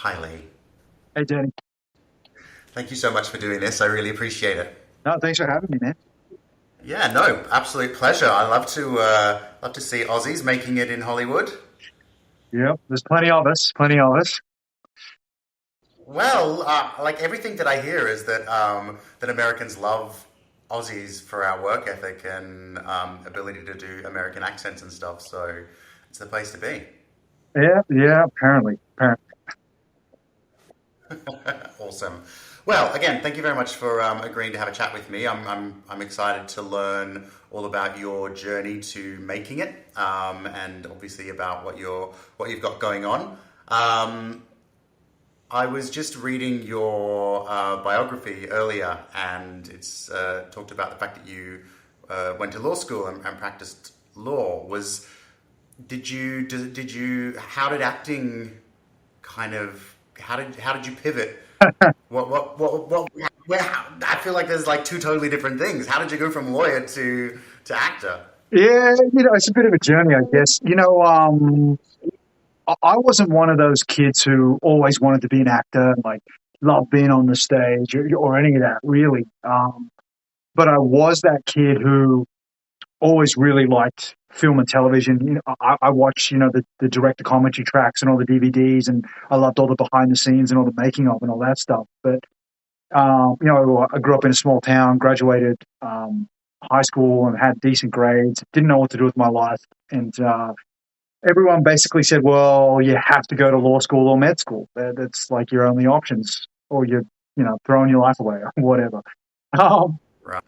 Highly. Hey, Danny. Thank you so much for doing this. I really appreciate it. No, thanks for having me, man. Yeah, no, absolute pleasure. I love to see Aussies making it in Hollywood. Yep, there's plenty of us, plenty of us. Well, like everything that I hear is that that Americans love Aussies for our work ethic and ability to do American accents and stuff. So it's the place to be. Yeah, yeah, apparently. Awesome. Well, again, thank you very much for agreeing to have a chat with me. I'm excited to learn all about your journey to making it, and obviously about what you've got going on. Um, I was just reading your biography earlier, and it's talked about the fact that you went to law school and practiced law. Was did you how did acting kind of how did you pivot? Where, I feel like there's like two totally different things. How did you go from lawyer to actor? Yeah, it's a bit of a journey, I guess. I wasn't one of those kids who always wanted to be an actor, like love being on the stage or any of that, really. But I was that kid who always really liked film and television. I watched, the director commentary tracks and all the DVDs, and I loved all the behind the scenes and all the making of and all that stuff. But I grew up in a small town, graduated high school, and had decent grades. Didn't know what to do with my life, and everyone basically said, "Well, you have to go to law school or med school. That's like your only options, or you're, throwing your life away or whatever." Um, Right.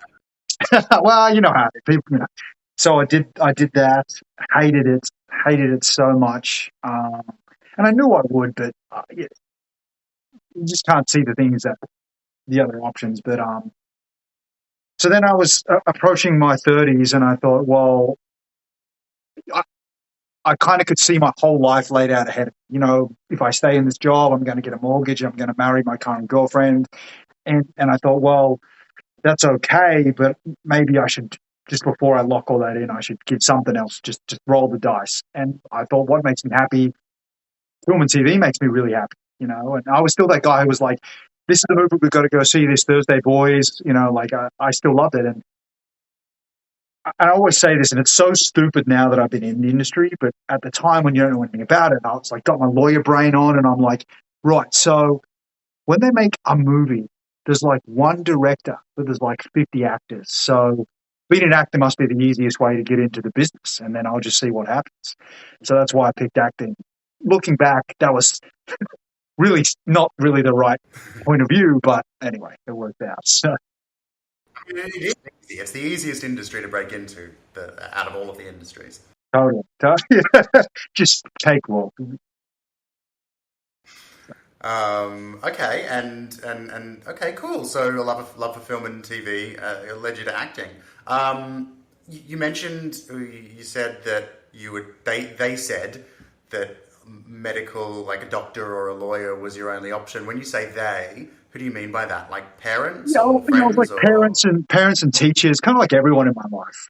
well, you know how people, So I did that. Hated it. Hated it so much. And I knew I would, but you just can't see the things that the other options. But so then I was approaching my 30s, and I thought, well, I, I kind of could see my whole life laid out ahead. If I stay in this job, I'm going to get a mortgage. I'm going to marry my current girlfriend, and I thought, well, that's okay, but maybe I should, just before I lock all that in, I should give something else. Just roll the dice. And I thought, what makes me happy? Film and TV makes me really happy. And I was still that guy who was like, this is the movie we've got to go see this Thursday, boys. Like I still loved it. And I always say this, and it's so stupid now that I've been in the industry, but at the time when you don't know anything about it, I was like, got my lawyer brain on, and I'm like, right, so when they make a movie, there's like one director, but there's like 50 actors. So being an actor must be the easiest way to get into the business, and then I'll just see what happens. So that's why I picked acting. Looking back, that was really not really the right point of view, but anyway, it worked out. So It is easy. It's the easiest industry to break into out of all of the industries. totally. Just take walk. Okay, and okay, cool. So a love for film and TV led you to acting. You mentioned you said that you would they said that medical, like a doctor or a lawyer, was your only option. When you say they, who do you mean by that? Like parents Yeah, or it was like friends or? parents and teachers, kind of like everyone in my life.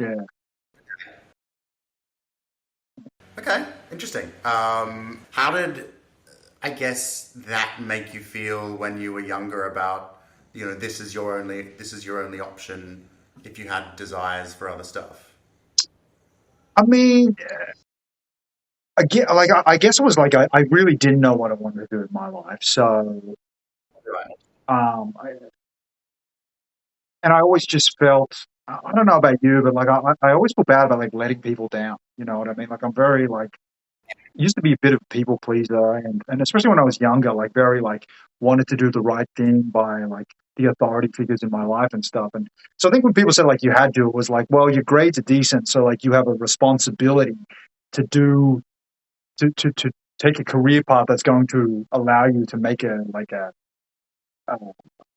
Yeah. Okay, interesting. How did I guess that make you feel when you were younger about, this is your only option if you had desires for other stuff? I mean, I guess it was like I really didn't know what I wanted to do with my life. So, Right. I, and I always just felt, I don't know about you, but like I always feel bad about like letting people down. You know what I mean? Like I'm very like used to be a bit of a people pleaser, and especially when I was younger, like very like wanted to do the right thing by like the authority figures in my life and stuff. And so I think when people said like you had to, it was like, well, your grades are decent, so like you have a responsibility to do to take a career path that's going to allow you to make a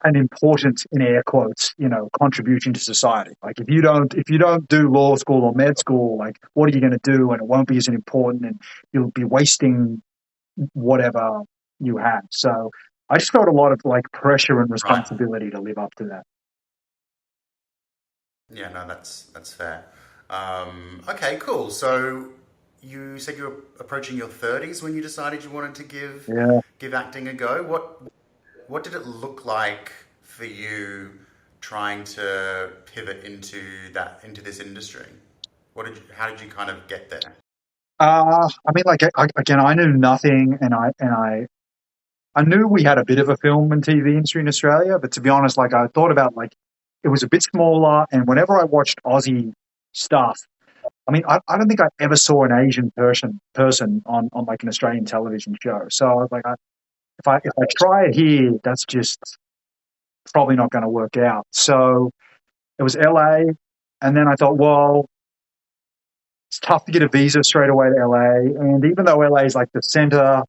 an important, in air quotes, contribution to society. Like if you don't do law school or med school, like what are you going to do? And it won't be as important, and you'll be wasting whatever you have. So I just felt a lot of like pressure and Right. responsibility to live up to that. Yeah, no, that's fair. Okay, cool. So you said you were approaching your 30s when you decided you wanted to Yeah. give acting a go. What did it look like for you trying to pivot into this industry? How did you kind of get there? I mean, like again, I knew nothing, I knew we had a bit of a film and TV industry in Australia, but to be honest, like I thought about like it was a bit smaller, and whenever I watched Aussie stuff, I mean, I don't think I ever saw an Asian person on like an Australian television show. So I was like, if I try it here, that's just probably not going to work out. So it was LA, and then I thought, well, it's tough to get a visa straight away to LA, and even though LA is like the center,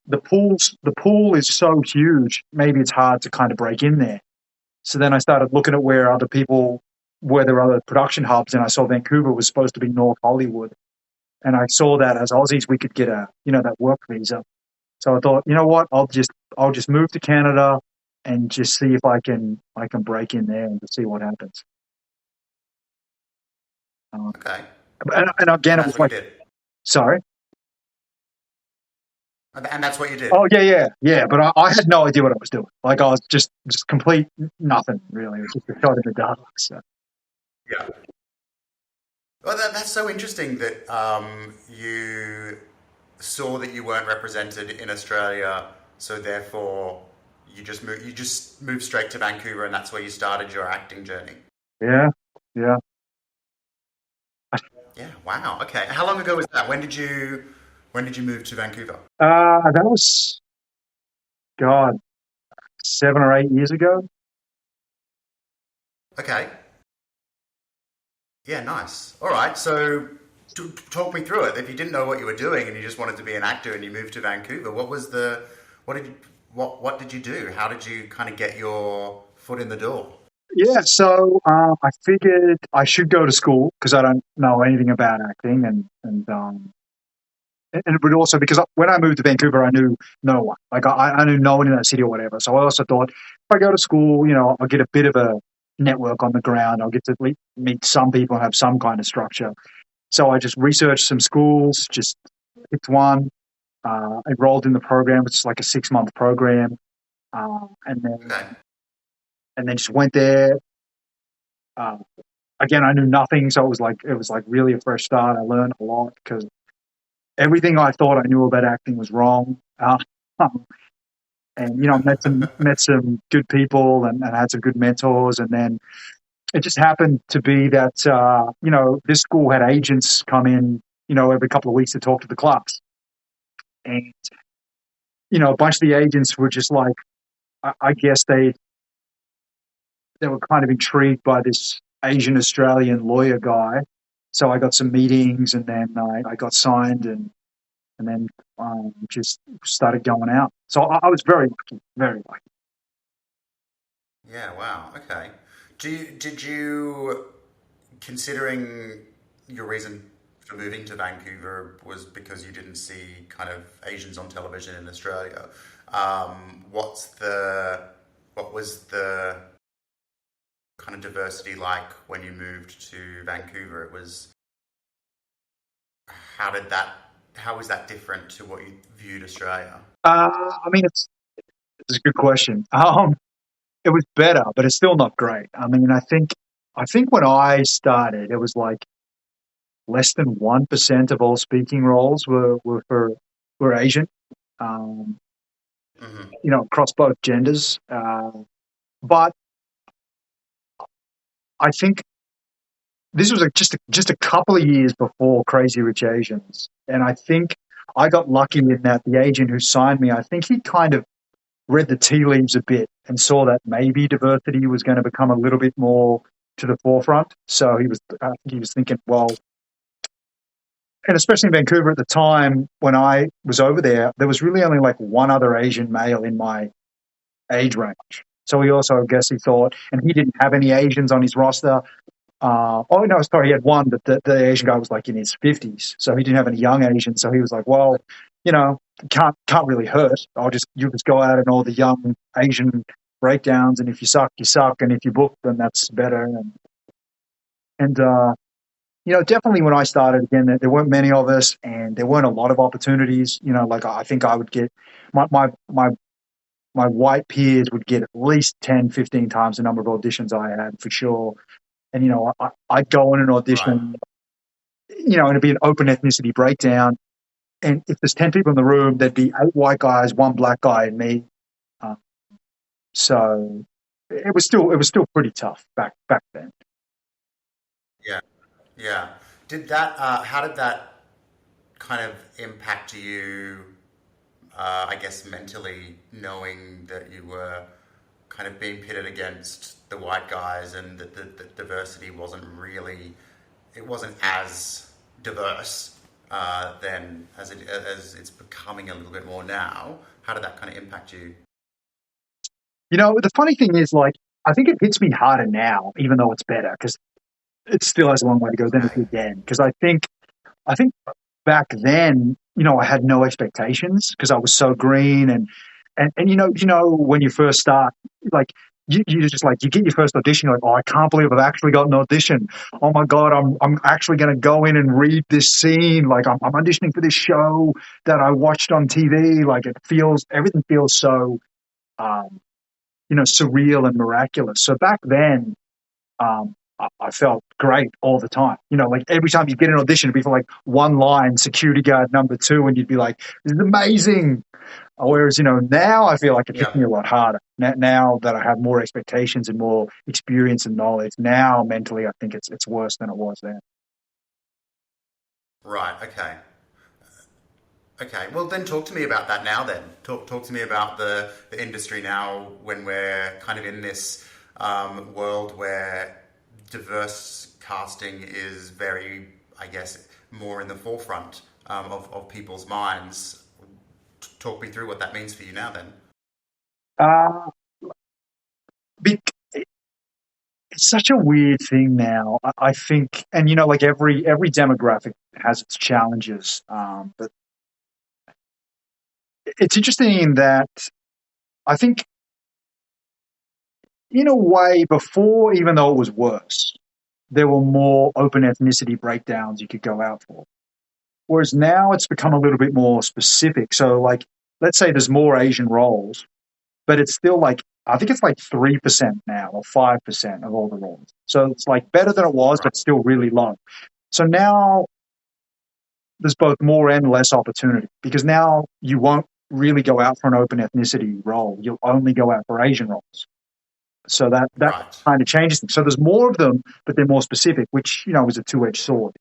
the pool is so huge. Maybe it's hard to kind of break in there. So then I started looking at where there are other production hubs, and I saw Vancouver was supposed to be North Hollywood, and I saw that as Aussies we could get that work visa. So I thought, you know what, I'll just move to Canada and just see if I can break in there and just see what happens. Uh, Okay, and again, and it that's was what you like, did, sorry. and that's what you did. Oh yeah, yeah, yeah. But I had no idea what I was doing. Like I was just complete nothing really. It was just a shot in the dark. So Yeah. Well, that's so interesting that you saw that you weren't represented in Australia, so therefore you just moved straight to Vancouver, and that's where you started your acting journey. yeah, yeah. Yeah. Wow. Okay. How long ago was that? When did you move to Vancouver? That was God 7 or 8 years ago. Okay. Yeah. Nice. All right. So talk me through it. If you didn't know what you were doing and you just wanted to be an actor and you moved to Vancouver, what did you, what did you do? How did you kind of get your foot in the door? Yeah, so I figured I should go to school because I don't know anything about acting, and but also because when I moved to Vancouver, I knew no one. Like I knew no one in that city or whatever. So I also thought if I go to school, I'll get a bit of a network on the ground. I'll get to meet some people and have some kind of structure. So I just researched some schools, just picked one, enrolled in the program, which is like a 6 month program, and then Okay. just went there. Uh, Again, I knew nothing, so it was like really a fresh start. I learned a lot because everything I thought I knew about acting was wrong. And met some good people and had some good mentors, and then it just happened to be that this school had agents come in every couple of weeks to talk to the class, and a bunch of the agents were just like I guess they were kind of intrigued by this Asian Australian lawyer guy. So I got some meetings, and then I got signed, and then just started going out. So I was very lucky, very lucky. Yeah. Wow. Okay. Did you considering your reason for moving to Vancouver was because you didn't see kind of Asians on television in Australia? What was the kind of diversity like when you moved to Vancouver? It was how did that how was that different to what you viewed Australia? I mean, it's a good question. It was better, but it's still not great. I mean, I think when I started, it was like less than 1% of all speaking roles were Asian. Um, Hmm. across both genders. But I think this was just a couple of years before Crazy Rich Asians, and I think I got lucky in that the agent who signed me, I think he kind of read the tea leaves a bit and saw that maybe diversity was going to become a little bit more to the forefront. So I think he was thinking, well, and especially in Vancouver at the time when I was over there, there was really only like one other Asian male in my age range. So he also, I guess, he thought, and he didn't have any Asians on his roster. Oh no, sorry, he had one, but the Asian guy was like in his 50s, so he didn't have any young Asians. So he was like, well, you know, can't really hurt. You just go out and all the young Asian breakdowns, and if you suck, you suck, and if you book, then that's better. And definitely when I started again, there weren't many of us, and there weren't a lot of opportunities. Like I think I would get my white peers would get at least 10, 15 times the number of auditions I had for sure. And I'd go in an Right. audition, and it'd be an open ethnicity breakdown. And if there's 10 people in the room, there'd be 8 white guys, one black guy, and me. Uh, so it was still pretty tough back then. Yeah. Yeah. How did that kind of impact you, I guess, mentally, knowing that you were kind of being pitted against the white guys and that the diversity it wasn't as diverse then as it's becoming a little bit more now. How did that kind of impact you? The funny thing is, like, I think it hits me harder now, even though it's better, because it still has a long way to go than it Okay. did then. Because I think back then, I had no expectations because I was so green and when you first start, like you just like you get your first audition, you're like, oh, I can't believe I've actually got an audition. Oh my god, I'm actually going to go in and read this scene. Like I'm auditioning for this show that I watched on TV. Like everything feels so um, surreal and miraculous. So back then, I felt great all the time. Like every time you get an audition, it'd be for like one line, security guard number two, and you'd be like, "This is amazing." Whereas, now I feel like it hits Yeah. me a lot harder. Now that I have more expectations and more experience and knowledge, now mentally I think it's worse than it was then. Right. Okay. Okay. Well, then talk to me about that now. Then talk to me about the industry now when we're kind of in this world where diverse casting is very, I guess, more in the forefront of people's minds. Talk me through what that means for you now. Then. Uh, it's such a weird thing now. I think, and like every demographic has its challenges. But it's interesting in that I think, in a way, before, even though it was worse, there were more open ethnicity breakdowns you could go out for. Whereas now it's become a little bit more specific. So, like, let's say there's more Asian roles, but it's still like, I think it's like 3% now or 5% of all the roles. So it's like better than it was, Right. but still really low. So now there's both more and less opportunity because now you won't really go out for an open ethnicity role. You'll only go out for Asian roles. So that Right. kind of changes things. So there's more of them, but they're more specific, which, is a two-edged sword.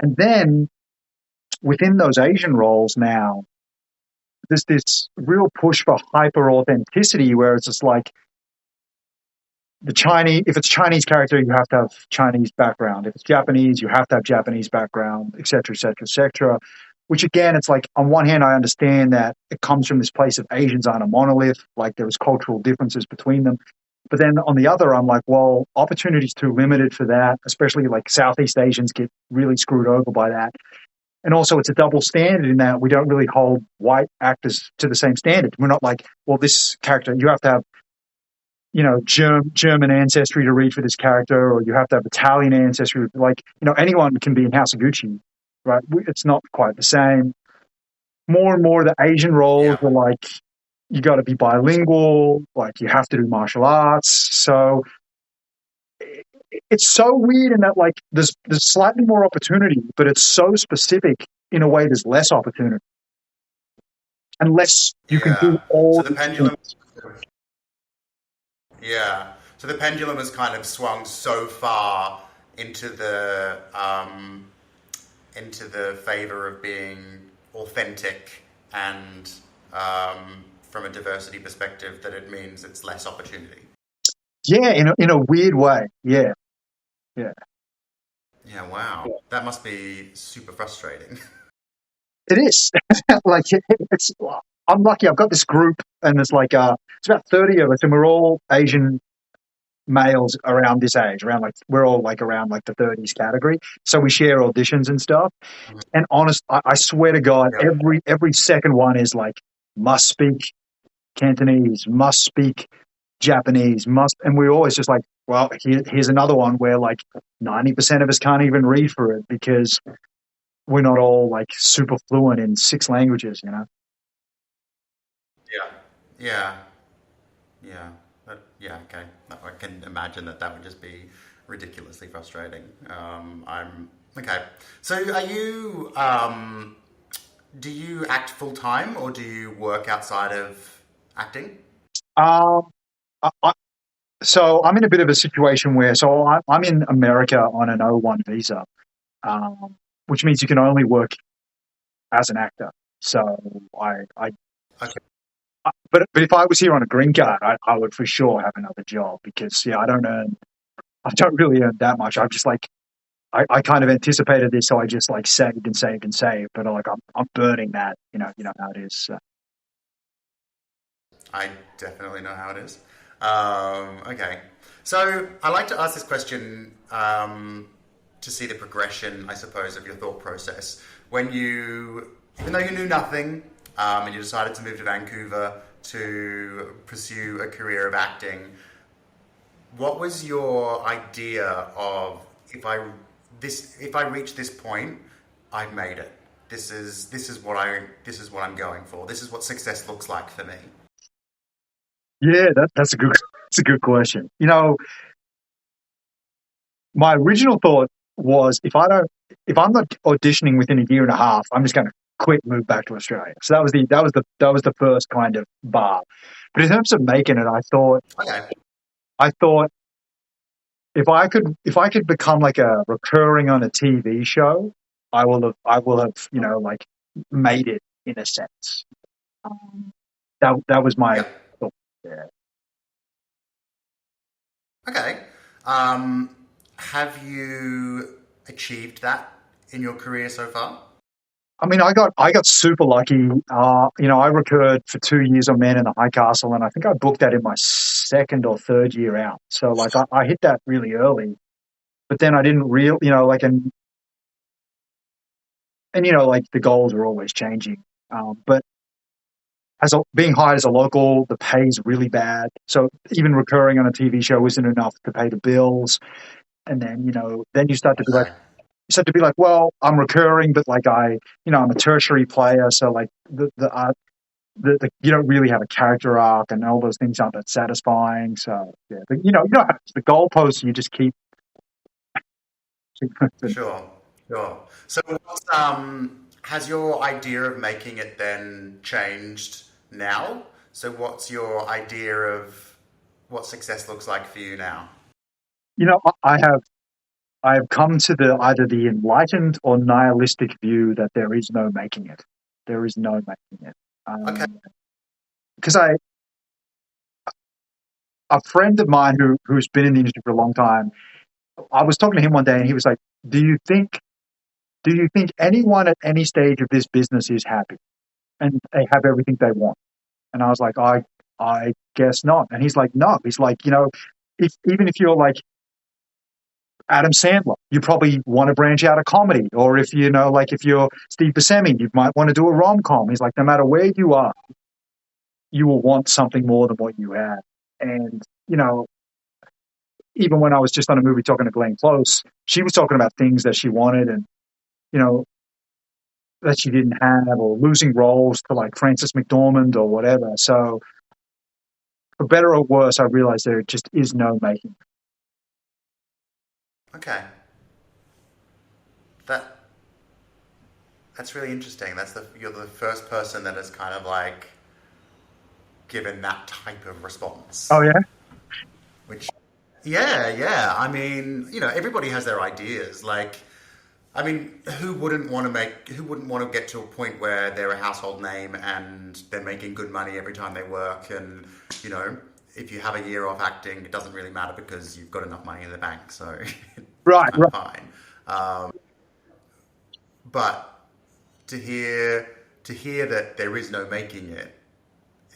And then within those Asian roles now, there's this real push for hyper authenticity where it's just like if it's Chinese character, you have to have Chinese background. If it's Japanese, you have to have Japanese background, et cetera, et cetera, et cetera. Which again, it's like, on one hand, I understand that it comes from this place of Asians aren't a monolith, like there's cultural differences between them. But then on the other, I'm like, well, opportunity's too limited for that, especially like Southeast Asians get really screwed over by that. And also, it's a double standard in that we don't really hold white actors to the same standard. We're not like, well, this character, you have to have, German ancestry to read for this character, or you have to have Italian ancestry. Like, anyone can be in House of Gucci, right? It's not quite the same. More and more, the Asian roles Yeah. are like, you got to be bilingual, like, you have to do martial arts. So it's so weird in that, like, there's slightly more opportunity, but it's so specific in a way there's less opportunity unless you can do Yeah. So all the these pendulum. things. Yeah. So the pendulum has kind of swung so far into the favor of being authentic and from a diversity perspective that it means it's less opportunity. Yeah, in a weird way. Yeah, yeah. Yeah, wow. That must be super frustrating. It is. Like, it's. I'm lucky. I've got this group, and there's like it's about 30 of us, and we're all Asian males around this age. Around, like, we're all like around like the 30s category. So we share auditions and stuff. And I swear to God, Yeah. every second one is like, must speak Cantonese, must speak Japanese must, and we're always just like, well, here's another one where like 90% of us can't even read for it because we're not all like super fluent in six languages, you know? Yeah. Yeah. Yeah. Yeah. Okay. I can imagine that that would just be ridiculously frustrating. I'm okay. So, are you? Do you act full time or do you work outside of acting? Um, I, so I'm in a bit of a situation where, I'm in America on an O1 visa, which means you can only work as an actor. So Okay. but if I was here on a green card, I would for sure have another job because yeah, I don't really earn that much. I'm just like, I kind of anticipated this, so I just like saved and saved and saved. But like I'm burning that, you know how it is. So. I definitely know how it is. Okay. So I like to ask this question to see the progression, I suppose, of your thought process. When you, even though you knew nothing and you decided to move to Vancouver to pursue a career of acting, what was your idea of if I reach this point, I've made it. This is what I'm going for. This is what success looks like for me. Yeah, that's a good that's a good question. My original thought was if I'm not auditioning within a year and a half, I'm just going to quit, move back to Australia. So that was the first kind of bar. But in terms of making it, Okay. I thought if I could become like a recurring on a TV show, I will have like made it in a sense. Um, that was my Yeah. thought. Yeah. Okay. Have you achieved that in your career so far? I mean, I got super lucky. I recurred for 2 years on Man in the High Castle, and I think I booked that in my second or third year out. So like I hit that really early, but then I didn't real, like like the goals are always changing. But being hired as a local, the pay's really bad. So even recurring on a TV show isn't enough to pay the bills. And then then Okay. you start to be like, well, I'm recurring, but like I'm a tertiary player, so like you don't really have a character arc, and all those things aren't that satisfying. So yeah, but the goalposts you just keep Sure. Sure. So, has your idea of making it then changed now? So, what's your idea of what success looks like for you now? I have come to the either the enlightened or nihilistic view that there is no making it. There is no making it. Okay. Because a friend of mine who's been in the industry for a long time, I was talking to him one day, and he was like, "Do you think anyone at any stage of this business is happy and they have everything they want?" And I was like, I guess not. And he's like, no. He's like, if even if you're like Adam Sandler, you probably want to branch out of comedy, or if like if you're Steve Buscemi, you might want to do a rom com. He's like, no matter where you are, you will want something more than what you have. And even when I was just on a movie talking to Glenn Close, she was talking about things that she wanted and you know that she didn't have, or losing roles to like Frances McDormand or whatever. So for better or worse, I realized there just is no making. Okay. That that's really interesting. You're the first person that has kind of like given that type of Oh response. yeah, Which, yeah, yeah. I mean, everybody has their ideas. Like, I mean, who wouldn't want to get to a point where they're a household name and they're making good money every time they work, and you know, if you have a year off acting, it doesn't really matter because you've got enough money in the bank, so it's right, kind of right. fine. But to hear that there is no making it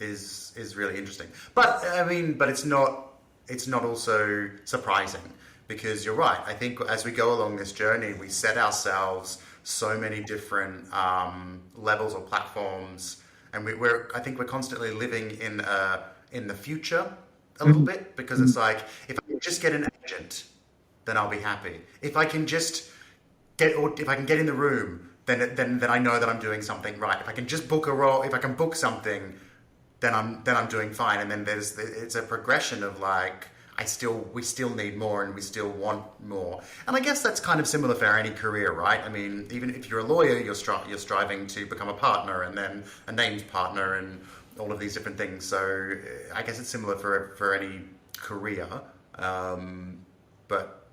is really interesting. But I mean, but it's not also surprising because you're right. I think as we go along this journey, we set ourselves so many different levels or platforms, and we're I think we're constantly living in the future a little Mm, bit because mm. it's like if I can just get an agent, then I'll be happy. If I can just get, or if I can get in the room, then I know that I'm doing something right. If I can just book a role, if I can book something, then I'm doing fine. And then it's a progression of like we still need more and we still want more. And I guess that's kind of similar for any career, right? I mean, even if you're a lawyer, you're striving to become a partner and then a named partner and all of these different things. So I guess it's similar for any career. But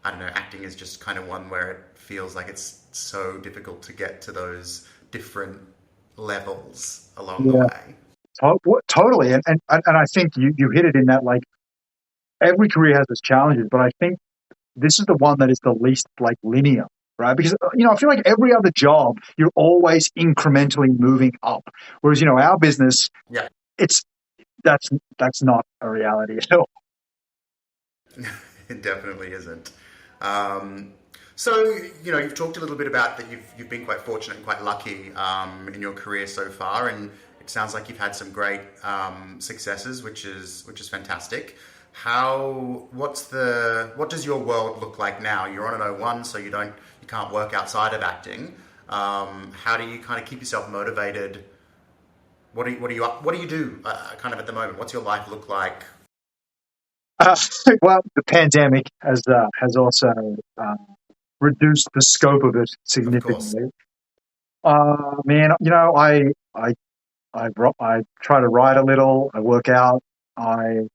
I don't know, acting is just kind of one where it feels like it's so difficult to get to those different levels along the Yeah, way. totally. And I think you hit it in that, like, every career has its challenges, but I think this is the one that is the least like linear, right? Because I feel like every other job you're always incrementally moving up, whereas our business, Yeah, it's that's that's not a reality at all. it definitely isn't. Um, so you've talked a little bit about that. You've been quite fortunate and quite lucky in your career so far, and it sounds like you've had some great successes, which is fantastic. What does your world look like now? You're on an O1, so you can't work outside of acting. How do you kind of keep yourself motivated? What do you do kind of at the moment? What's your life look like? Uh, well, the pandemic has also uh, reduced the scope of it Of course. significantly. Man, I try to write a little. I work out. I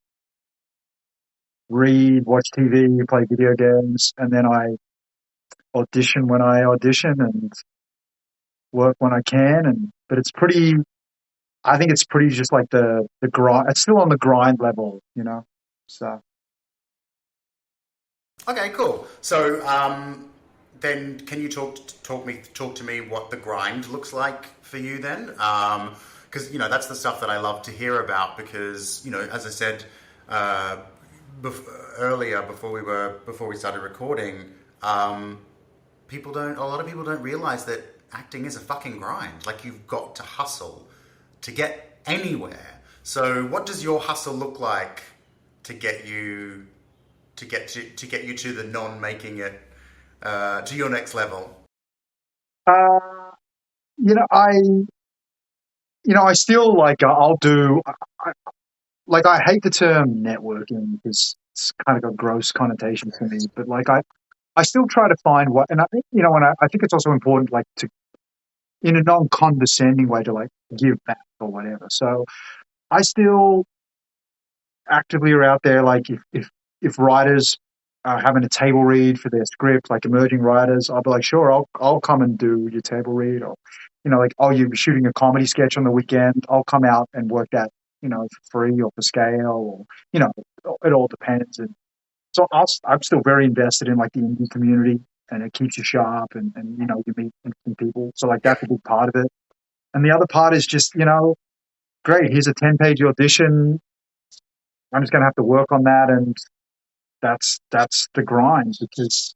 read, watch TV, play video games, and then I audition when I audition and work when I can. And but it's pretty. I think it's pretty just like the grind. It's still on the grind level. So Okay, cool. So then, can you talk to me what the grind looks like for you then? Because that's the stuff that I love to hear about. Because as I said uh, earlier before we started recording, a lot of people don't realize that acting is a fucking grind. Like you've got to hustle to get anywhere. So what does your hustle look like to get you to get you to the non making it to your next level? uh, you know, I I still like I'll do I, like I hate the term networking because it's kind of got gross connotations to me. But like I still try to find what, and I think and I think it's also important like to in a non condescending way to like give back or whatever. So I still actively are out there. Like if writers are having a table read for their script, like emerging writers, I'll be like, sure, I'll come and do your table read, or like, oh, you're shooting a comedy sketch on the weekend, I'll come out and work that for free or for scale, or it all depends. And so I'm still very invested in like the indie community, and it keeps you sharp, and you meet interesting people. So like Yeah. that's a big part of it. And the other part is just great. Here's a 10-page audition. I'm just going to have to work on that, and that's the grind because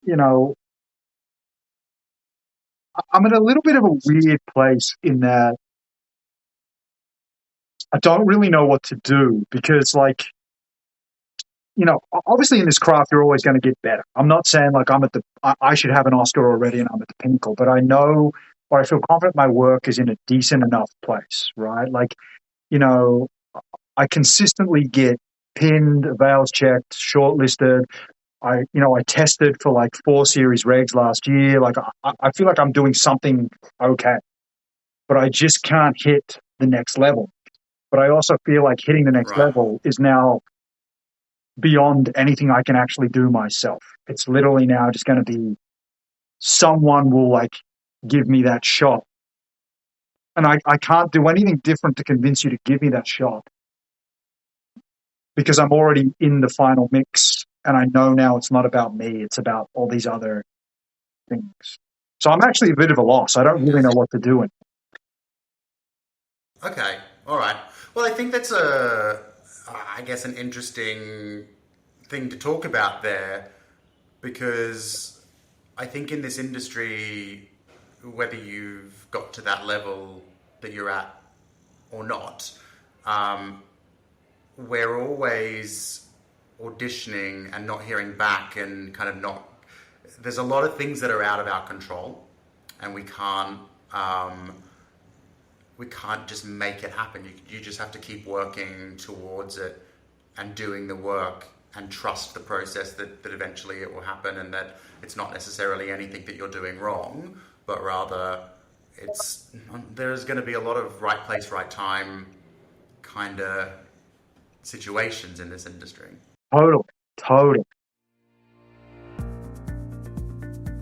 you know I'm in a little bit of a weird place in that I don't really know what to do because like obviously in this craft you're always going to get better. I'm not saying like I should have an Oscar already and I'm at the pinnacle, but I know or I feel confident my work is in a decent enough place, right? Like you know I consistently get pinned, avails checked, shortlisted. I tested for like 4 series regs last year. Like I feel like I'm doing something okay, but I just can't hit the next level. But I also feel like hitting the next Right. level is now beyond anything I can actually do myself. It's literally now just going to be someone will like give me that shot. And I can't do anything different to convince you to give me that shot because I'm already in the final mix. And I know now it's not about me, it's about all these other things. So I'm actually a bit of a loss. I don't really know what to do. Okay. All right. Well, I think that's I guess, an interesting thing to talk about there because I think in this industry, whether you've got to that level that you're at or not, um, we're always auditioning and not hearing back and kind of not. There's a lot of things that are out of our control, and um, we can't just make it happen. You just have to keep working towards it and doing the work and trust the process that eventually it will happen, and that it's not necessarily anything that you're doing wrong, but rather there's going to be a lot of right place, right time kind of situations in this industry. Totally, totally.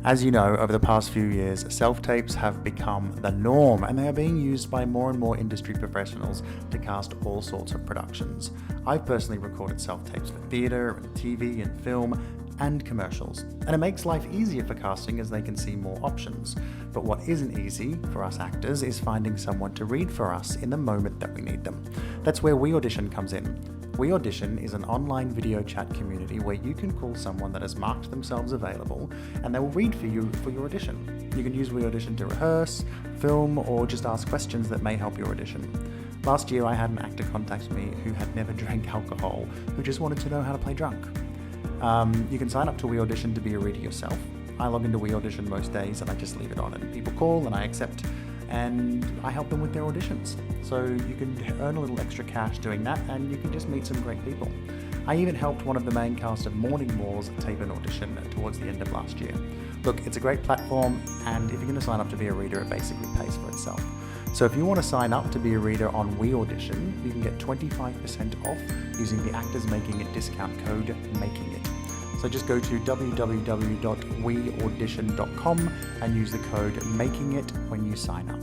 As you know, over the past few years, self-tapes have become the norm, and they are being used by more and more industry professionals to cast all sorts of productions. I've personally recorded self-tapes for theatre, and TV, and film, and commercials, and it makes life easier for casting as they can see more options. But what isn't easy for us actors is finding someone to read for us in the moment that we need them. That's where We Audition comes in. We Audition is an online video chat community where you can call someone that has marked themselves available, and they will read for you for your audition. You can use We Audition to rehearse, film, or just ask questions that may help your audition. Last year I had an actor contact me who had never drank alcohol, who just wanted to know how to play drunk. You can sign up to We Audition to be a reader yourself. I log into We Audition most days and I just leave it on, and people call and I accept, and I help them with their auditions. So you can earn a little extra cash doing that, and you can just meet some great people. I even helped one of the main cast of Morning Wars tape an audition towards the end of last year. Look, it's a great platform, and if you're going to sign up to be a reader, it basically pays for itself. So if you want to sign up to be a reader on We Audition, you can get 25% off using the Actors Making It discount code MAKINGIT. So just go to www.weaudition.com and use the code MAKINGIT when you sign up.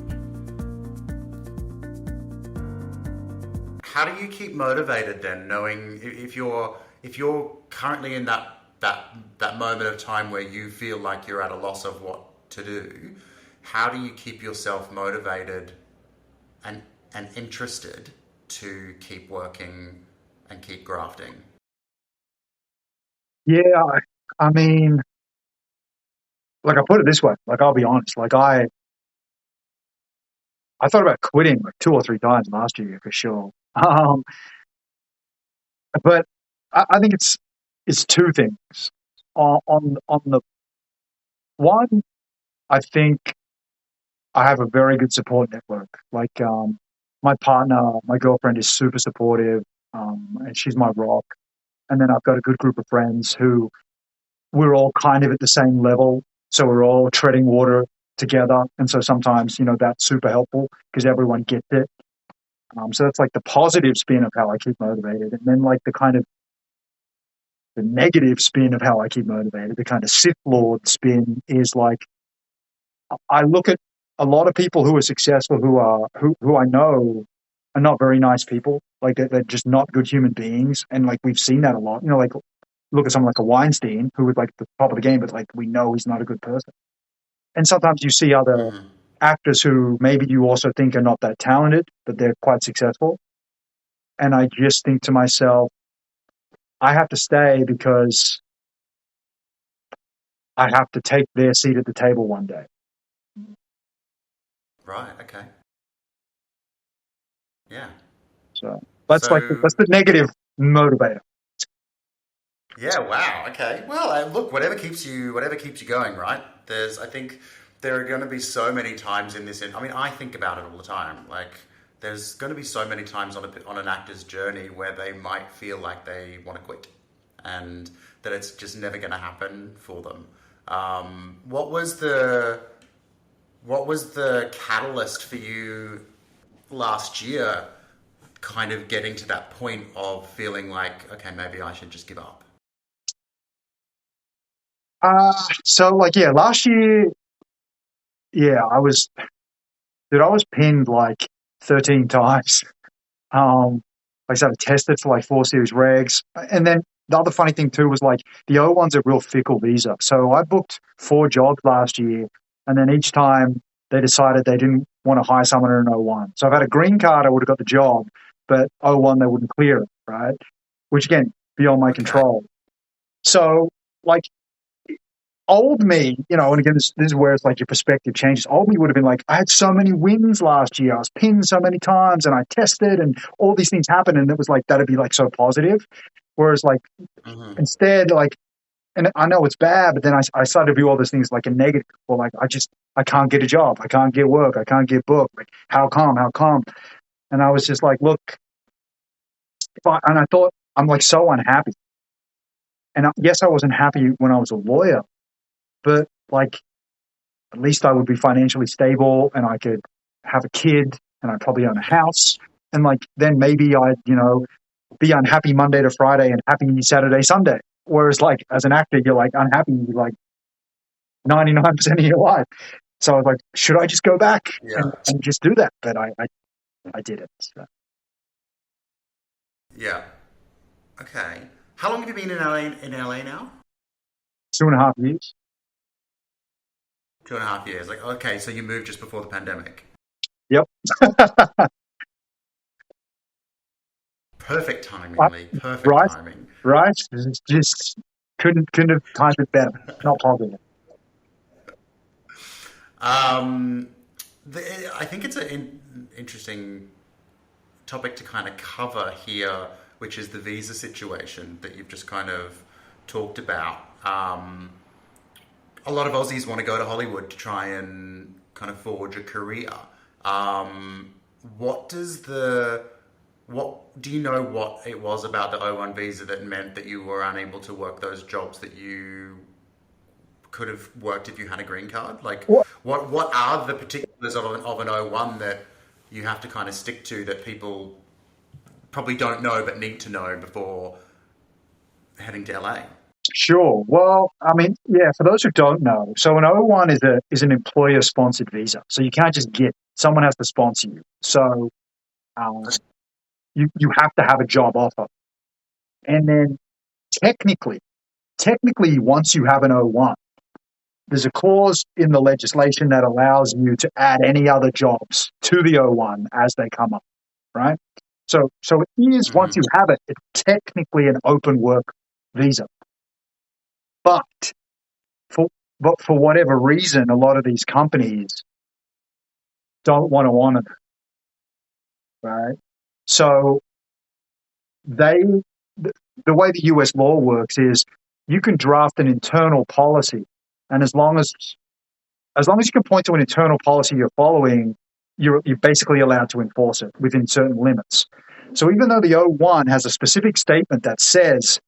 How do you keep motivated then, knowing if you're currently in that moment of time where you feel like you're at a loss of what to do? How do you keep yourself motivated and interested to keep working and keep grafting? Yeah, I mean, like I put it this way, like I'll be honest, like I thought about quitting like 2 or 3 times last year for sure. But I think it's two things. On the one, I think I have a very good support network. Like my partner, my girlfriend is super supportive, and she's my rock. And then I've got a good group of friends who we're all kind of at the same level, so we're all treading water together. And so sometimes, that's super helpful because everyone gets it. So that's like the positive spin of how I keep motivated. And then like the kind of the negative spin of how I keep motivated, the kind of Sith Lord spin is like I look at a lot of people who are successful who I know are not very nice people. Like they're just not good human beings. And like we've seen that a lot. Like look at someone like a Weinstein who was like the top of the game, but like we know he's not a good person. And sometimes you see other actors who maybe you also think are not that talented, but they're quite successful. And I just think to myself, I have to stay because I have to take their seat at the table one day. Right. Okay. Yeah. So that's the negative motivator. Yeah. Wow. Okay. Well, look, whatever keeps you going, right? I think there are going to be so many times in this. I mean, I think about it all the time. Like, there's going to be so many times on an actor's journey where they might feel like they want to quit, and that it's just never going to happen for them. What was the catalyst for you last year, kind of getting to that point of feeling like, okay, maybe I should just give up? Last year, I was pinned like 13 times. I started tested for like 4 series regs. And then the other funny thing too was like the O1's a real fickle visa. So I booked 4 jobs last year, and then each time they decided they didn't want to hire someone in an O1. So I've had a green card, I would have got the job, but O1 they wouldn't clear it, right? Which again, beyond my control. So like old me, and again, this is where it's like your perspective changes. Old me would have been like, I had so many wins last year. I was pinned so many times and I tested and all these things happened. And it was like, that'd be like so positive. Whereas like Hmm. instead, like, and I know it's bad, but then I started to view all those things like a negative. Or like, I can't get a job. I can't get work. I can't get booked. Like, how come? How come? And I was just like, look, and I thought, I'm like so unhappy. And yes, I wasn't happy when I was a lawyer, but like, at least I would be financially stable and I could have a kid and I'd probably own a house. And like, then maybe I'd, be unhappy Monday to Friday and happy Saturday, Sunday. Whereas like, as an actor, you're like unhappy like 99% of your life. So I was like, should I just go back Yeah. and just do that? But I did it. So Yeah. Okay. How long have you been in LA now? 2.5 years. 2.5 years. Like, okay, so you moved just before the pandemic. Yep. Perfect timing, Lee. Perfect Right. timing. Right. Just couldn't have timed it better. Not possible. Um, I think it's an interesting topic to kind of cover here, which is the visa situation that you've just kind of talked about. A lot of Aussies want to go to Hollywood to try and kind of forge a career. Um, what does the what do you know what it was about the O1 visa that meant that you were unable to work those jobs that you could have worked if you had a green card? Like, Well, what are the particulars of an O1 that you have to kind of stick to that people probably don't know but need to know before heading to LA? sure. Well, I mean, yeah, for those who don't know, so an O1 is an employer sponsored visa. So you can't just get someone has to sponsor you. So um, you have to have a job offer. And then technically, technically once you have an O1, there's a clause in the legislation that allows you to add any other jobs to the O1 as they come up, right? So it is once Hmm. you have it, it's technically an open work visa. But for but for whatever reason, a lot of these companies don't want to honor it, right? So they the, the way the US law works is you can draft an internal policy, and as long as you can point to an internal policy you're following, you're basically allowed to enforce it within certain limits. So even though the O1 has a specific statement that says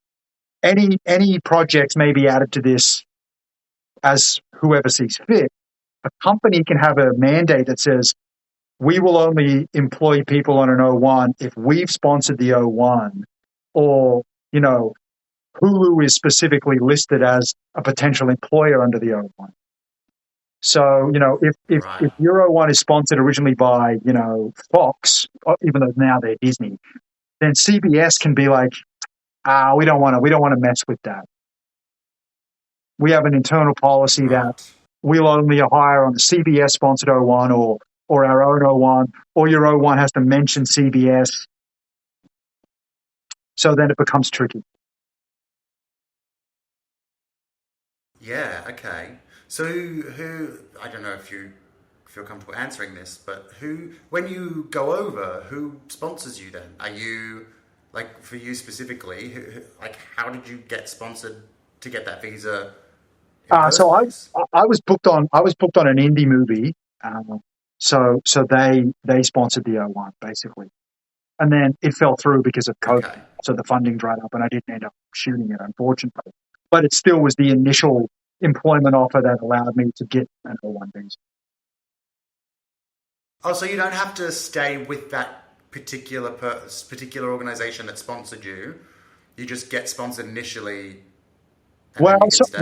any projects may be added to this as whoever sees fit, a company can have a mandate that says we will only employ people on an O1 if we've sponsored the O1 or, you know, Hulu is specifically listed as a potential employer under the O1. So, if Right. Euro One is sponsored originally by, Fox, even though now they're Disney, then CBS can be like, we don't want to mess with that. We have an internal policy that Right. we'll only hire on the CBS sponsored O1 or our own O1, or your O1 has to mention CBS. So then it becomes tricky. Yeah. Okay. So who I don't know if you feel comfortable answering this, but who when you go over, who sponsors you then? Are you like for you specifically? Like how did you get sponsored to get that visa in the first So place? I was booked on an indie movie. So they sponsored the O1 basically. And then it fell through because of COVID. Okay. So the funding dried up and I didn't end up shooting it, unfortunately. But it still was the initial employment offer that allowed me to get an O1 visa. Oh, so you don't have to stay with that particular organization that sponsored you. You just get sponsored initially, and Well, then you can stay.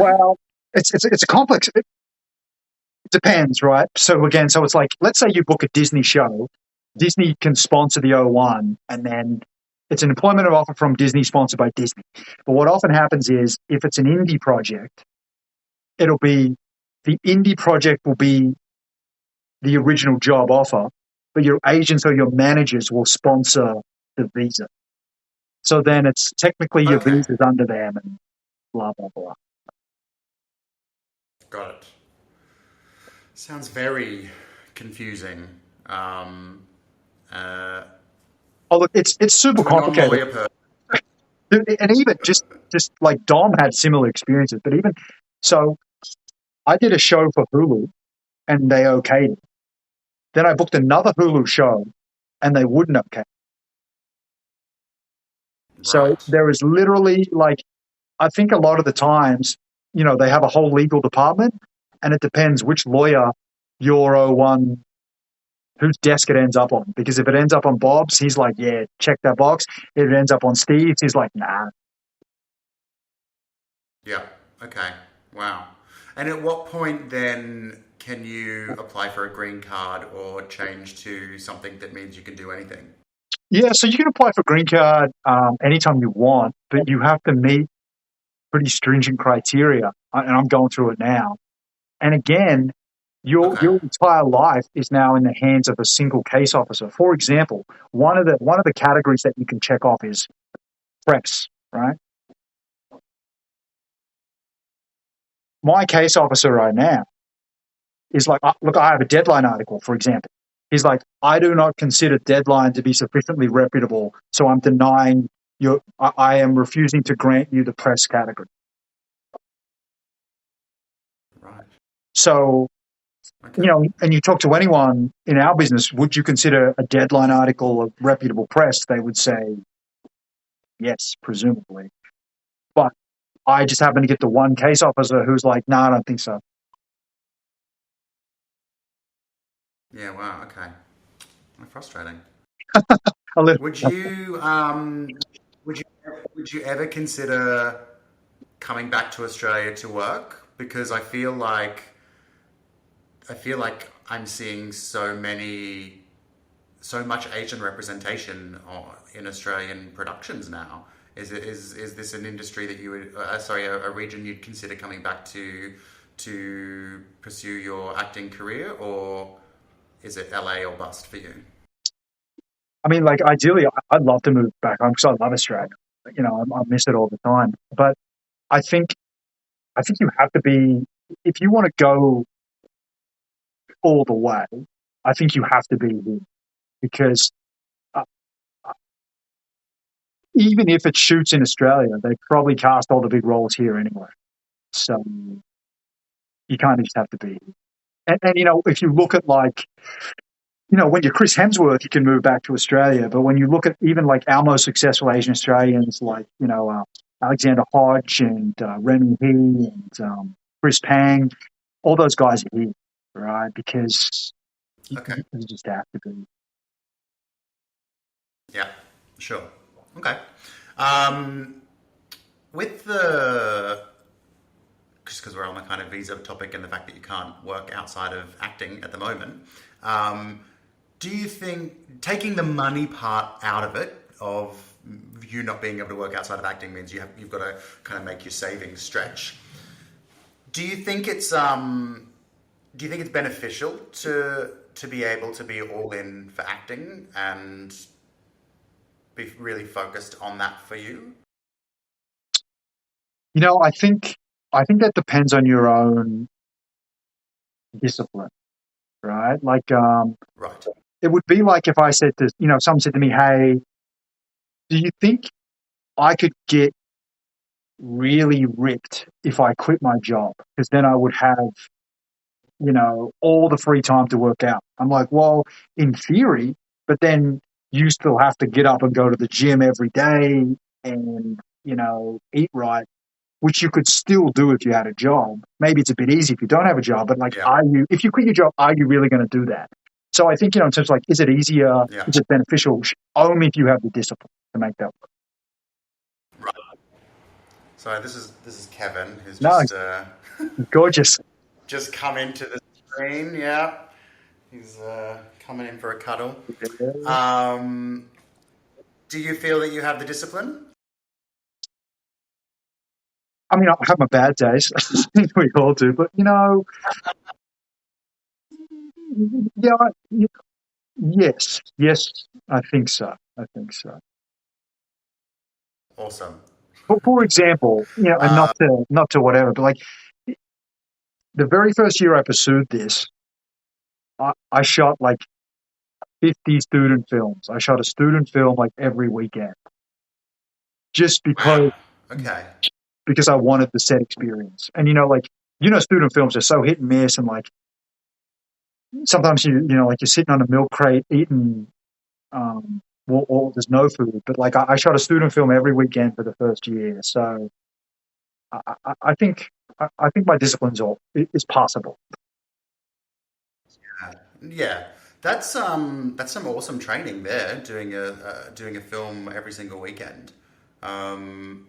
it's a complex. It depends, right? So again, so it's like, let's say you book a Disney show, Disney can sponsor the O1, and then it's an employment offer from Disney sponsored by Disney. But what often happens is if it's an indie project, it'll be the indie project will be the original job offer, but your agents or your managers will sponsor the visa. So then it's technically your Okay. visa's under them and blah, blah, blah. Got it. Sounds very confusing. Um, uh, Oh, look, it's super to a complicated. non-lawyer person. And even just like Dom had similar experiences, but even so, I did a show for Hulu and they okayed it. Then I booked another Hulu show and they wouldn't okay. So Right. there is literally like, I think a lot of the times, they have a whole legal department and it depends which lawyer your O1, whose desk it ends up on. Because if it ends up on Bob's, he's like, yeah, check that box. If it ends up on Steve's, he's like, nah. Yeah. Okay. Wow. And at what point then can you apply for a green card or change to something that means you can do anything? Yeah, so you can apply for green card anytime you want, but you have to meet pretty stringent criteria, and I'm going through it now. And again, Okay. your entire life is now in the hands of a single case officer. For example, one of the categories that you can check off is press, right? My case officer right now is like, look, I have a deadline article, for example. He's like, I do not consider deadline to be sufficiently reputable, so I'm denying your. I am refusing to grant you the press category. Right. So, Okay. and you talk to anyone in our business, would you consider a deadline article a reputable press? They would say yes, presumably. But I just happen to get the one case officer who's like, no, I don't think so. Yeah. Wow. Okay. Frustrating. A little, Would you would you would you ever consider coming back to Australia to work? Because I feel like I'm seeing so much Asian representation in Australian productions now. Is this an industry that you would sorry, a region you'd consider coming back to pursue your acting career, or is it LA or bust for you? I mean, like ideally, I'd love to move back home because I love Australia. I miss it all the time. But I think I think you have to be if you want to go all the way. I think you have to be here because uh, even if it shoots in Australia, they probably cast all the big roles here anyway. So you kind of just have to be. And if you look at like, when you're Chris Hemsworth, you can move back to Australia. But when you look at even like our most successful Asian Australians, like Alexander Hodge and Remy He and Chris Pang, all those guys are here, right? Because Okay. you just have to be. Yeah. Sure. Okay. Um, with the just because we're on the kind of visa topic and the fact that you can't work outside of acting at the moment, um, do you think taking the money part out of it, of you not being able to work outside of acting, means you've got to kind of make your savings stretch? Do you think it's beneficial to be able to be all in for acting and be really focused on that for you? I think that depends on your own discipline, right? Like, Right. it would be like if I said to, someone said to me, "Hey, do you think I could get really ripped if I quit my job? Because then I would have, all the free time to work out." I'm like, well, in theory, but then you still have to get up and go to the gym every day and, eat right, which you could still do if you had a job. Maybe it's a bit easy if you don't have a job, but like, Yeah. if you quit your job, are you really going to do that? So I think, in terms of like, is it easier? Yeah. Is it beneficial? Only if you have the discipline to make that work. Right. So this is Kevin, who's No, just it's gorgeous. just come into the screen. Yeah, he's coming in for a cuddle. Um, do you feel that you have the discipline? I mean, I have my bad days. We all do, but yeah, yes, yes, I think so. I think so. Awesome. For example, and Uh, not to whatever, but like the very first year I pursued this, I shot like 50 student films. I shot a student film like every weekend, just Wow. Okay. because I wanted the set experience. And like student films are so hit and miss, and like sometimes like you're sitting on a milk crate eating, or there's no food. But like I shot a student film every weekend for the first year, so I think I think my discipline's all is possible. Yeah, that's some awesome training there. Doing a film every single weekend. Um,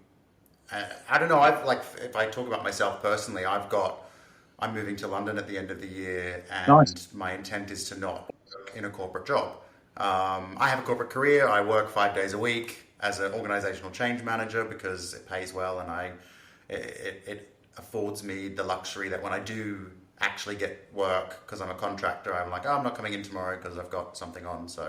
I don't know. I've like if I talk about myself personally, I'm moving to London at the end of the year, Nice, and my intent is to not work in a corporate job. I have a corporate career. I work 5 days a week as an organizational change manager because it pays well, and it affords me the luxury that when I do actually get work because I'm a contractor, I'm like, oh, I'm not coming in tomorrow because I've got something on. So I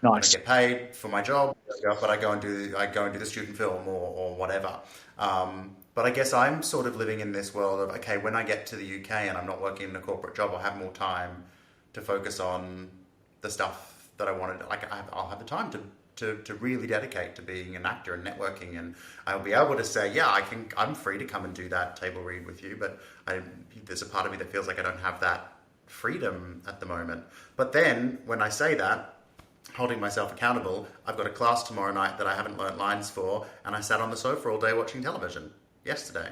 don't nice. get paid for my job, but I go and do the student film or whatever. But I guess I'm sort of living in this world of okay, when I get to the UK and I'm not working in a corporate job, I'll have more time to focus on the stuff that I wanted. Like I'll have the time to really dedicate to being an actor and networking, and I'll be able to say, yeah, I think I'm free to come and do that table read with you. But there's a part of me that feels like I don't have that freedom at the moment. But then when I say that, holding myself accountable, I've got a class tomorrow night that I haven't learnt lines for, and I sat on the sofa all day watching television yesterday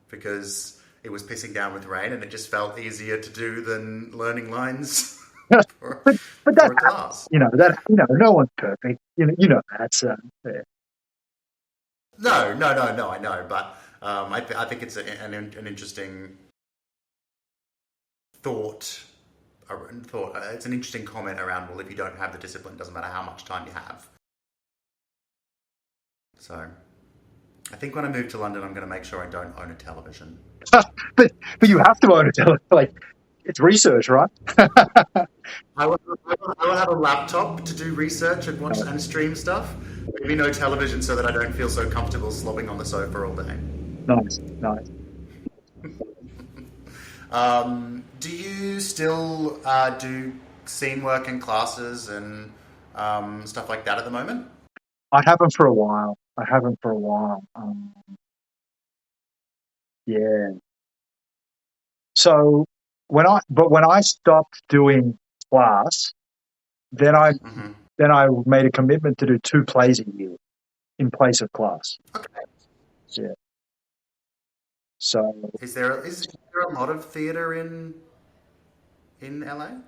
because it was pissing down with rain and it just felt easier to do than learning lines for, but that for a happens. class. No one's perfect. That's yeah. No, I know, but I think it's an interesting thought. It's an interesting comment around, well, if you don't have the discipline, it doesn't matter how much time you have. So I think when I move to London, I'm going to make sure I don't own a television. but you have to own it. Like it's research, right? I will have a laptop to do research and watch and stream stuff. Maybe no television so that I don't feel so comfortable slobbing on the sofa all day. Nice, nice. Do you still do scene work in classes and stuff like that at the moment? I haven't for a while. I haven't for a while. Yeah. So when I stopped doing class, then I Hmm. then I made a commitment to do 2 plays a year in place of class. Okay. Yeah. So Is there a lot of theatre in LA?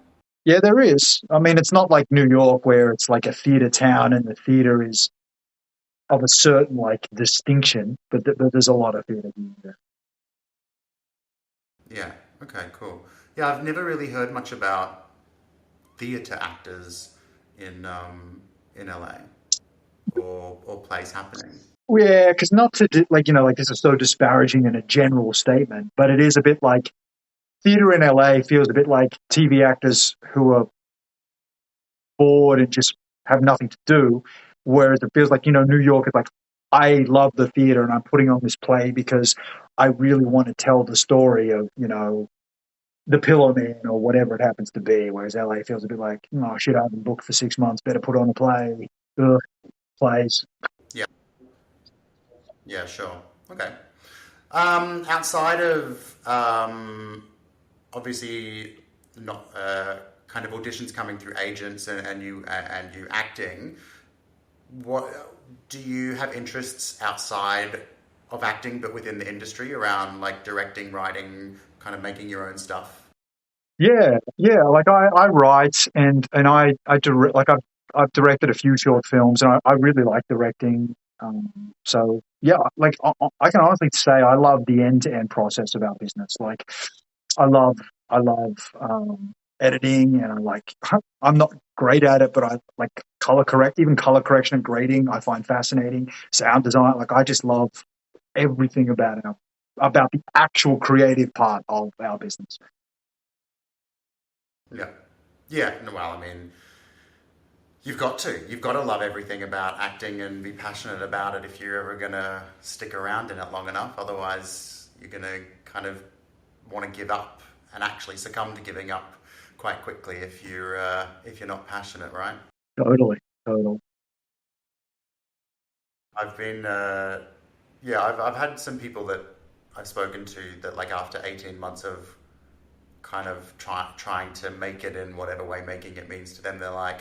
yeah, there is. I mean, it's not like New York where it's like a theater town and the theater is of a certain like distinction, but there's a lot of theater here. Yeah. Okay. Cool. Yeah, I've never really heard much about theatre actors in LA or plays happening. Yeah, because not to like like this is so disparaging in a general statement, but it is a bit like theater in LA feels a bit like TV actors who are bored and just have nothing to do, whereas it feels like New York is like I love the theater and I'm putting on this play because I really want to tell the story of the Pillow Man or whatever it happens to be, whereas LA feels a bit like oh shit, I've been booked for 6 months, better put on a play. Ugh, plays. Yeah. Yeah. Sure. Okay. Outside of obviously not kind of auditions coming through agents and you acting, what do you have interests outside of acting but within the industry around like directing, writing, kind of making your own stuff? Yeah, yeah. Like I write and I direct. Like I've directed a few short films, and I really like directing. So yeah, like I can honestly say I love the end to end process of our business. Like I love I love editing, and I like I'm not great at it, but I like color correction and grading. I find fascinating. Sound design, like I just love everything about the actual creative part of our business. Yeah. Yeah. No, well, I mean, you've got to. You've got to love everything about acting and be passionate about it if you're ever going to stick around in it long enough. Otherwise, you're going to kind of want to give up and actually succumb to giving up quite quickly if you're not passionate, right? Totally, totally. I've been yeah, I've had some people that I've spoken to that like after 18 months of kind of trying to make it in whatever way making it means to them, they're like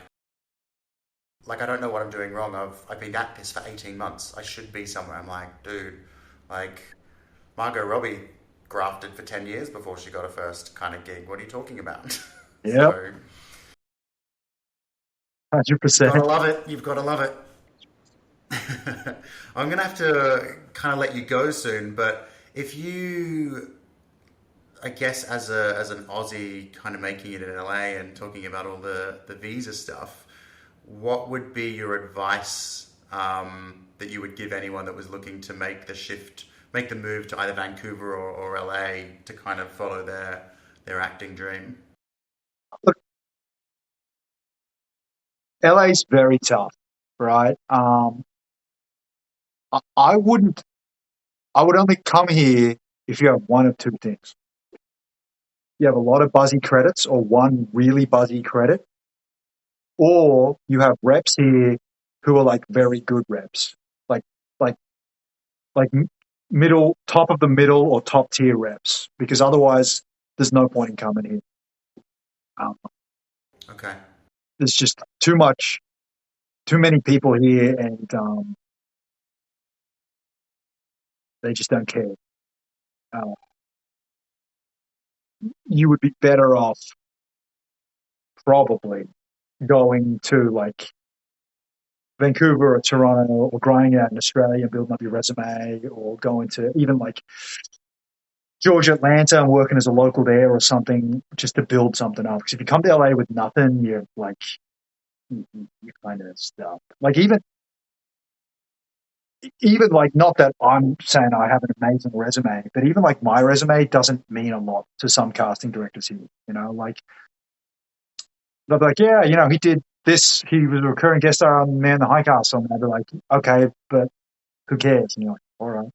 I don't know what I'm doing wrong. I've been at this for 18 months. I should be somewhere. I'm like, dude, like Margot Robbie grafted for 10 years before she got her first kind of gig. What are you talking about? Yep, So you've 100%. got to love it. You've got to love it. I'm gonna have to kind of let you go soon, but if you, I guess, as an Aussie, kind of making it in LA and talking about all the visa stuff, what would be your advice that you would give anyone that was looking to make the shift, make the move to either Vancouver or LA to kind of follow their acting dream? Look, LA's very tough, right? I wouldn't. I would only come here if you have one of two things. You have a lot of buzzy credits, or one really buzzy credit, or you have reps here who are like very good reps, like like like middle, top of the middle, or top tier reps. Because otherwise, there's no point in coming here. Um, Okay. there's just too many people here, and they just don't care. Uh, you would be better off probably going to like Vancouver or Toronto, or grinding out in Australia and building up your resume, or going to even like Georgia, Atlanta, and working as a local there or something, just to build something up. Because if you come to LA with nothing, you're like, you're kind of stuck. Like even like, not that I'm saying I have an amazing resume, but even like my resume doesn't mean a lot to some casting directors here. Like they'll be like, yeah, he did this. He was a recurring guest star on Man in the High Castle. And I'll be like, okay, but who cares? And you're like, all right.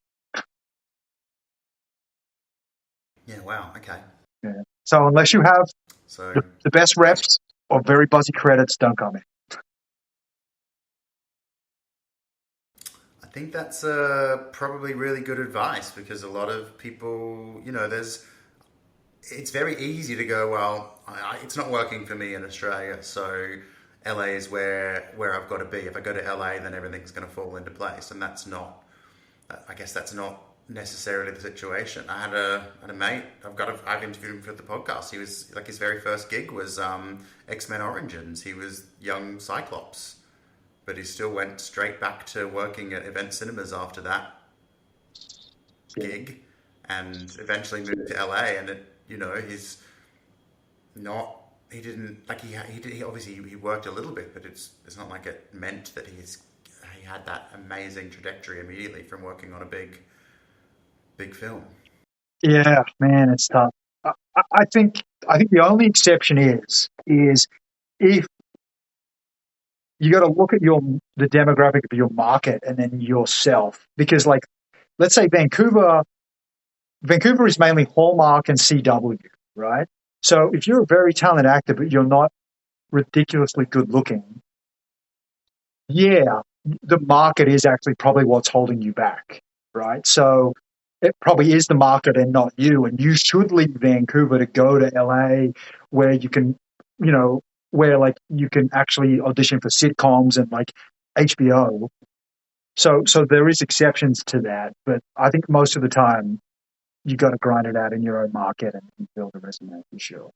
Yeah. Wow. Okay. Yeah. So unless you have So the best great. reps or very buzzy credits, don't come in. I think that's probably really good advice because a lot of people, it's very easy to go, well, it's not working for me in Australia, so LA is where I've got to be. If I go to LA, then everything's going to fall into place, and that's not. I guess that's not necessarily the situation. I had a mate. I've interviewed him for the podcast. He was like his very first gig was X-Men Origins. He was young Cyclops, but he still went straight back to working at event cinemas after that Yeah. gig, and eventually moved to LA. And he's not. He didn't like he did. He obviously he worked a little bit, but it's not like it meant that he had that amazing trajectory immediately from working on a big film. Yeah, man, it's tough. I think the only exception is if you got to look at the demographic of your market and then yourself, because like let's say Vancouver is mainly Hallmark and CW, right? So if you're a very talented actor but you're not ridiculously good looking, yeah, the market is actually probably what's holding you back, right? So it probably is the market and not you. And you should leave Vancouver to go to LA, where you can, where like you can actually audition for sitcoms and like HBO. So there is exceptions to that, but I think most of the time you got to grind it out in your own market and build a resume for sure.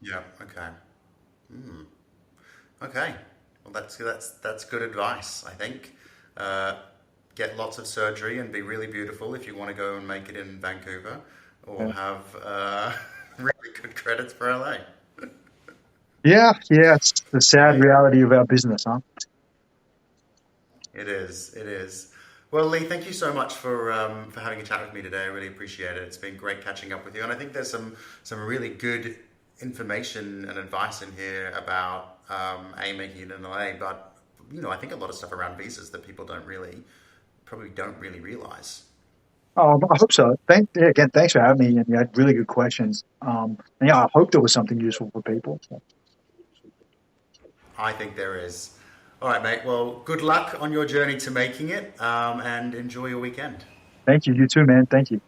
Yeah. Okay. Hmm. Okay. Well, that's good advice. I think. Uh, get lots of surgery and be really beautiful if you want to go and make it in Vancouver, or Yeah, have really good credits for LA. yeah, yeah. It's the sad Great. reality of our business, huh? It is. It is. Well, Lee, thank you so much for having a chat with me today. I really appreciate it. It's been great catching up with you, and I think there's some really good information and advice in here about making it in LA. But I think a lot of stuff around visas that people probably don't really realize. I hope so. Again, thanks for having me, and you had really good questions. And yeah, I hope there was something useful for people. So, I think there is. All right, mate. Well, good luck on your journey to making it, and enjoy your weekend. thank you. You too, man. Thank you.